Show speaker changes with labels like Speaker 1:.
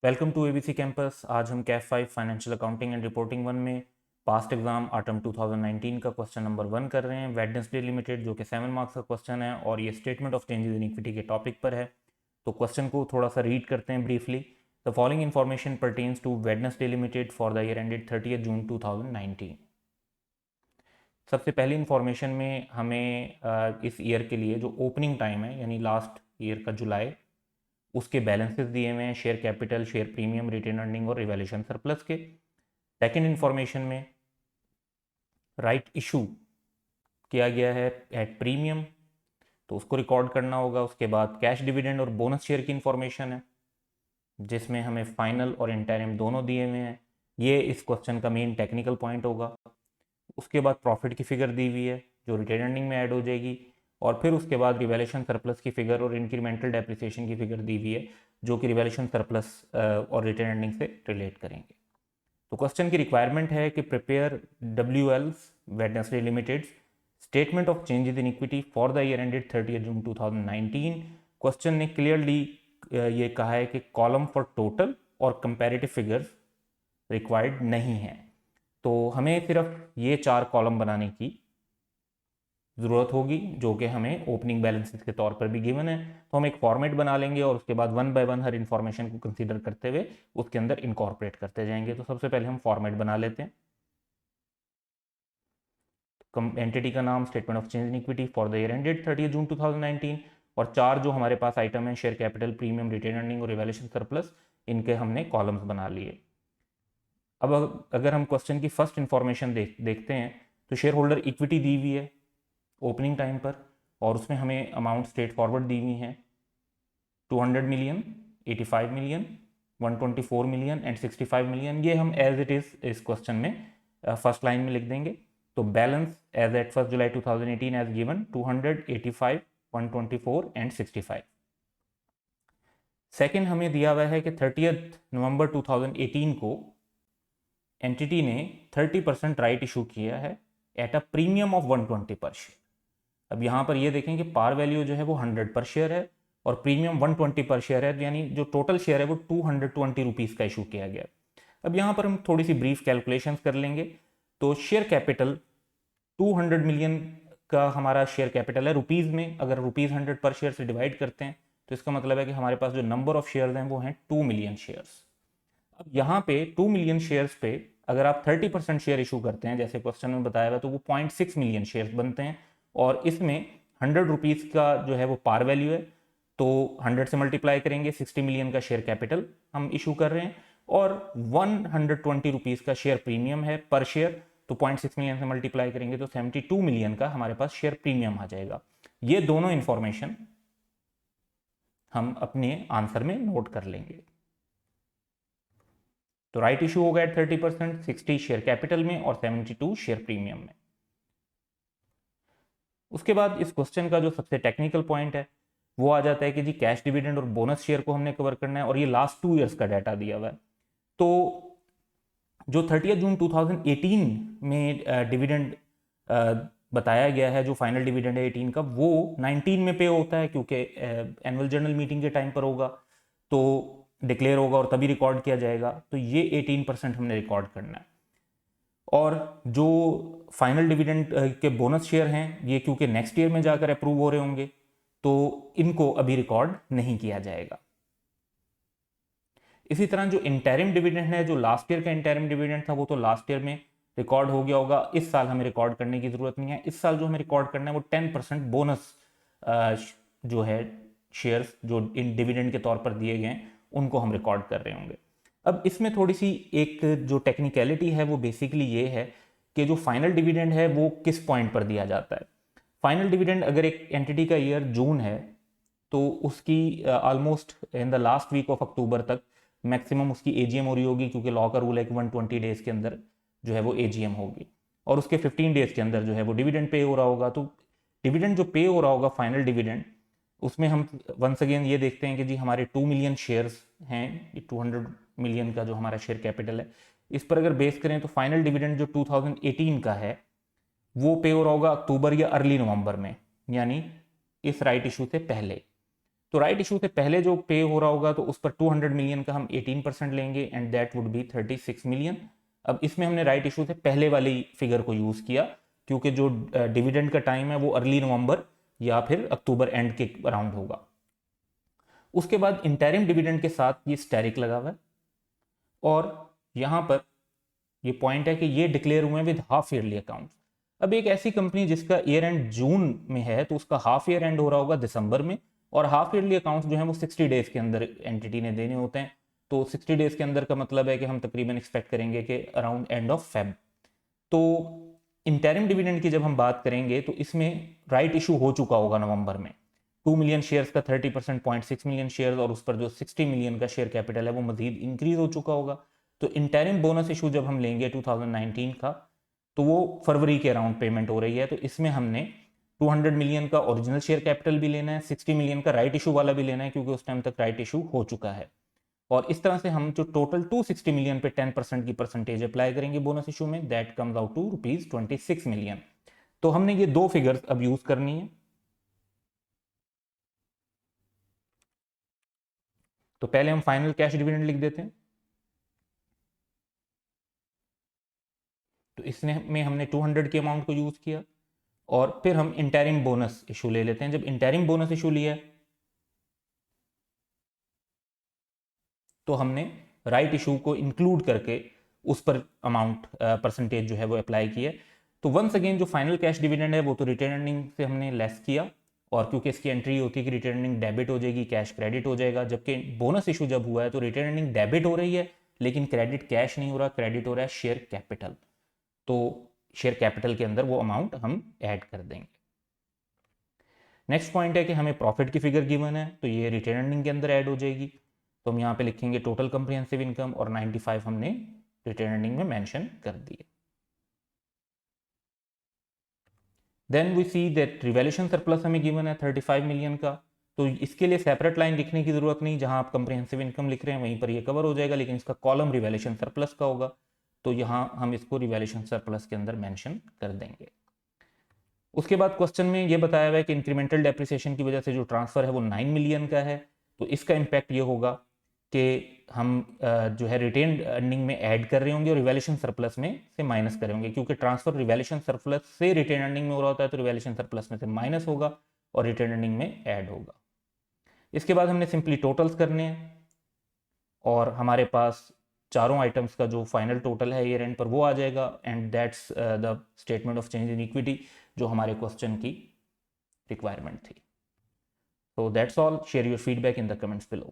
Speaker 1: Welcome to ABC campus. आज हम Kaif 5 financial accounting and reporting 1 में पास्ट एग्जाम ऑटम 2019 का क्वेश्चन नंबर 1 कर रहे हैं। वेडनेसडे लिमिटेड जो कि 7 मार्क्स का क्वेश्चन है और ये statement of changes in equity के टॉपिक पर है। तो क्वेश्चन को थोड़ा सा रीड करते हैं briefly. The following information pertains to Wednesday limited for the year ended 30 June 2019। सबसे पहली इन्फॉर्मेशन में हमें इस ईयर के लिए जो ओपनिंग टाइम है यानी लास्ट ईयर का जुलाई, उसके बैलेंसेस दिए हुए हैं, share capital, share premium, retain earning और रिवैल्यूएशन सरप्लस के। सेकंड इन्फॉर्मेशन में राइट इशू किया गया है एट प्रीमियम, तो उसको रिकॉर्ड करना होगा। उसके बाद कैश डिविडेंड और बोनस शेयर की इन्फॉर्मेशन है जिसमें हमें फाइनल और इंटरिम दोनों दिए हुए हैं। ये इस क्वेश्चन का मेन टेक्निकल पॉइंट होगा। उसके बाद प्रॉफिट की फिगर दी हुई है जो रिटेन अर्निंग में ऐड हो जाएगी, और फिर उसके बाद रिवैल्यूएशन सरप्लस की फिगर और इंक्रीमेंटल डेप्रिसिएशन की फिगर दी हुई है जो कि रिवैल्यूएशन सरप्लस और रिटेन अर्निंग से रिलेट करेंगे। तो क्वेश्चन की रिक्वायरमेंट है कि prepare WL's Wednesday limited statement of changes in equity for the year ended 30 June 2019। Question ने क्लियरली ये कहा है कि कॉलम फॉर टोटल और कंपैरेटिव फिगर्स रिक्वायर्ड नहीं है, तो हमें सिर्फ ये 4 कॉलम बनाने की ज़रूरत होगी जो कि हमें ओपनिंग बैलेंसेस के तौर पर भी गिवन है। तो हम एक फॉर्मेट बना लेंगे और उसके बाद 1 बाय 1 हर इन्फॉर्मेशन को कंसीडर करते हुए उसके अंदर इनकॉर्पोरेट करते जाएंगे। तो सबसे पहले हम फॉर्मेट बना लेते हैं। एंटिटी का नाम statement of change in equity for the year ended 30 June 2019, और 4 जो हमारे पास आइटम है share capital, premium, retain earning और रिवैल्यूएशन सरप्लस, इनके हमने कॉलम्स बना लिए। अब अगर हम क्वेश्चन की फर्स्ट इन्फॉर्मेशन देखते हैं तो शेयर होल्डर इक्विटी दी हुई है ओपनिंग टाइम पर, और उसमें हमें अमाउंट स्ट्रेट फॉरवर्ड दी हुई हैं 200 million, 85 million, 124 million and 65 million. ये हम एज इट इज़ इस क्वेश्चन में फर्स्ट लाइन में लिख देंगे। तो balance as at 1 July 2018 as given 200, 85, 124 and 65। Second हमें दिया हुआ है कि 30 नवंबर 2018 को एंटिटी ने 30% राइट इशू किया है एट अ प्रीमियम ऑफ 120 पर शेयर। अब यहाँ पर ये देखें कि पार वैल्यू जो है वो 100 पर शेयर है और प्रीमियम 120 पर शेयर है, यानी जो टोटल शेयर है वो 220 रुपीज़ का इशू किया गया। अब यहाँ पर हम थोड़ी सी ब्रीफ कैलकुलेशन कर लेंगे। तो शेयर कैपिटल 200 मिलियन का हमारा शेयर कैपिटल है रुपीज़ में। अगर रुपीज़ 100 पर शेयर से डिवाइड करते हैं तो इसका मतलब है कि हमारे पास जो नंबर ऑफ शेयर्स हैं वो हैं 2 मिलियन शेयर्स। अब यहाँ पे 2 मिलियन शेयर्स पे अगर आप 30% शेयर इशू करते हैं जैसे क्वेश्चन में बताया हुआ, तो वो 0.6 मिलियन शेयर्स बनते हैं, और इसमें 100 रुपीज़ का जो है वो पार वैल्यू है। तो 100 से मल्टीप्लाई करेंगे, 60 मिलियन का शेयर कैपिटल हम इशू कर रहे हैं, और 120 रुपीज़ का शेयर प्रीमियम है पर शेयर। तो 0.6 मिलियन से मल्टीप्लाई करेंगे तो 72 मिलियन का हमारे पास शेयर प्रीमियम आ जाएगा। ये दोनों इंफॉर्मेशन हम अपने आंसर में नोट कर लेंगे। तो राइट इशू होगा एट 30%, 60 शेयर कैपिटल में और 72 शेयर प्रीमियम में। उसके बाद इस क्वेश्चन का जो सबसे टेक्निकल पॉइंट है वो आ जाता है कि जी कैश डिविडेंड और बोनस शेयर को हमने कवर करना है, और ये लास्ट 2 ईयर्स का डाटा दिया हुआ है। तो जो 30 जून 2018 में डिविडेंड बताया गया है, जो फाइनल डिविडेंड है 18 का, वो 19 में पे होता है क्योंकि एनुअल जनरल मीटिंग के टाइम पर होगा, तो डिक्लेयर होगा और तभी रिकॉर्ड किया जाएगा। तो ये 18% हमने रिकॉर्ड करना है। और जो फाइनल डिविडेंड के बोनस शेयर हैं ये क्योंकि नेक्स्ट ईयर में जाकर अप्रूव हो रहे होंगे, तो इनको अभी रिकॉर्ड नहीं किया जाएगा। इसी तरह जो इंटरिम डिविडेंड है, जो लास्ट ईयर का इंटरिम डिविडेंड था वो तो लास्ट ईयर में रिकॉर्ड हो गया होगा, इस साल हमें रिकॉर्ड करने की जरूरत नहीं है। इस साल जो हमें रिकॉर्ड करना है वो 10% बोनस जो है शेयर्स जो इन डिविडेंड के तौर पर दिए गए हैं उनको हम रिकॉर्ड कर रहे होंगे। अब इसमें थोड़ी सी एक जो टेक्निकलिटी है वो बेसिकली ये है कि जो फाइनल डिविडेंड है वो किस पॉइंट पर दिया जाता है। फाइनल डिविडेंड अगर एक एंटिटी का ईयर जून है तो उसकी almost in the last week of October तक मैक्सिमम उसकी एजीएम हो रही होगी, क्योंकि लॉ का रूल है कि 120 डेज के अंदर जो है वो एजीएम होगी, और उसके 15 डेज के अंदर जो है वो डिविडेंड पे हो रहा होगा। तो डिविडेंड जो पे हो रहा होगा फाइनल डिविडेंड, उसमें हम वंस अगेन ये देखते हैं कि जी हमारे 2 मिलियन शेयर्स हैं, 200 मिलियन का जो हमारा शेयर कैपिटल है, इस पर अगर बेस करें तो फाइनल डिविडेंड जो 2018 का है वो पे हो रहा होगा अक्टूबर या अर्ली नवंबर में, यानी इस राइट इशू से पहले। तो राइट इशू से पहले जो पे हो रहा होगा तो उस पर 200 मिलियन का हम 18% लेंगे and that would be 36 million. अब इसमें हमने राइट इशू से पहले वाली फिगर को यूज़ किया क्योंकि जो डिविडेंड का टाइम है वो अर्ली नवंबर या फिर अक्टूबर एंड के अराउंड होगा। उसके बाद इंटरिम डिविडेंड के साथ ये स्टैरिक लगा हुआ है और यहाँ पर ये पॉइंट है कि ये डिक्लेयर हुए हैं विद हाफ ईयरली अकाउंट। अब एक ऐसी कंपनी जिसका ईयर एंड जून में है तो उसका हाफ ईयर एंड हो रहा होगा दिसंबर में, और हाफ ईयरली अकाउंट्स जो है वो 60 डेज के अंदर एंटिटी ने देने होते हैं। तो 60 डेज के अंदर का मतलब है कि हम तकरीबन एक्सपेक्ट करेंगे कि अराउंड एंड ऑफ फेब। तो इंटरिम डिविडेंड की जब हम बात करेंगे तो इसमें राइट इशू हो चुका होगा नवंबर में 2 मिलियन शेयर्स का 30%, 0.6 मिलियन शेयर्स, और उस पर जो 60 मिलियन का शेयर कैपिटल है वो मजीद इंक्रीज हो चुका होगा। तो इंटरिम बोनस इशू जब हम लेंगे 2019 का तो वो फरवरी के अराउंड पेमेंट हो रही है। तो इसमें हमने 200 मिलियन का ओरिजिनल शेयर कैपिटल भी लेना है, 60 मिलियन का राइट इशू वाला भी लेना है क्योंकि उस टाइम तक राइट इशू हो चुका है। और इस तरह से हम जो टोटल 260 मिलियन पे 10% की परसेंटेज अप्लाई करेंगे बोनस इशू में, that comes out to ₹26 million. तो हमने ये दो फिगर्स अब यूज करनी है। तो पहले हम फाइनल कैश डिविडेंड लिख देते हैं। तो इसमें हमने 200 के अमाउंट को यूज किया और फिर हम इंटरिम बोनस इशू ले लेते हैं। जब इंटरिम बोनस इशू लिया तो हमने राइट इशू को इंक्लूड करके उस पर अमाउंट परसेंटेज जो है वो अप्लाई किया। तो वंस अगेन जो फाइनल कैश डिविडेंड है वो तो रिटेन अर्निंग से हमने लेस किया, और क्योंकि इसकी एंट्री होती है कि रिटेन अर्निंग डेबिट हो जाएगी, कैश क्रेडिट हो जाएगा। जबकि बोनस इशू जब हुआ है तो रिटेन अर्निंग डेबिट हो रही है लेकिन क्रेडिट कैश नहीं हो रहा, क्रेडिट हो रहा है शेयर कैपिटल। तो शेयर कैपिटल के अंदर वो अमाउंट हम ऐड कर देंगे। नेक्स्ट पॉइंट है कि हमें प्रॉफिट की फिगर गिवन है तो ये रिटेन अर्निंग के अंदर ऐड हो जाएगी। तो हम यहाँ पे लिखेंगे टोटल कंप्रिहेंसिव इनकम और 95 हमने रिटेन अर्निंग में मेंशन कर दिए। Then we see that revaluation surplus हमें गिवन है 35 मिलियन का। तो इसके लिए सेपरेट लाइन लिखने की जरूरत नहीं, जहां आप कंप्रिहेंसिव इनकम लिख रहे हैं वहीं पर ये कवर हो जाएगा, लेकिन इसका कॉलम रिवैल्यूएशन सरप्लस का होगा तो यहाँ हम इसको रिवैल्यूएशन सरप्लस के अंदर मेंशन कर देंगे। उसके बाद क्वेश्चन में ये बताया हुआ है कि इंक्रीमेंटल डेप्रिसिएशन की वजह से जो ट्रांसफर है वो 9 मिलियन का है। तो इसका इम्पैक्ट ये होगा कि हम जो है रिटेन अर्निंग में ऐड कर रहे होंगे और रिवैल्यूएशन सरप्लस में से माइनस कर रहे होंगे, क्योंकि ट्रांसफर रिवैल्यूएशन सरप्लस से रिटेन अर्निंग में हो रहा होता है तो रिवैल्यूएशन सरप्लस में से माइनस होगा और रिटेन अर्निंग में ऐड होगा। इसके बाद हमने सिंपली टोटल्स करने हैं और हमारे पास चारों आइटम्स का जो फाइनल टोटल है ईयर एंड पर वो आ जाएगा and that's the statement of change in equity जो हमारे क्वेश्चन की रिक्वायरमेंट थी। So that's all. Share your feedback in the comments below.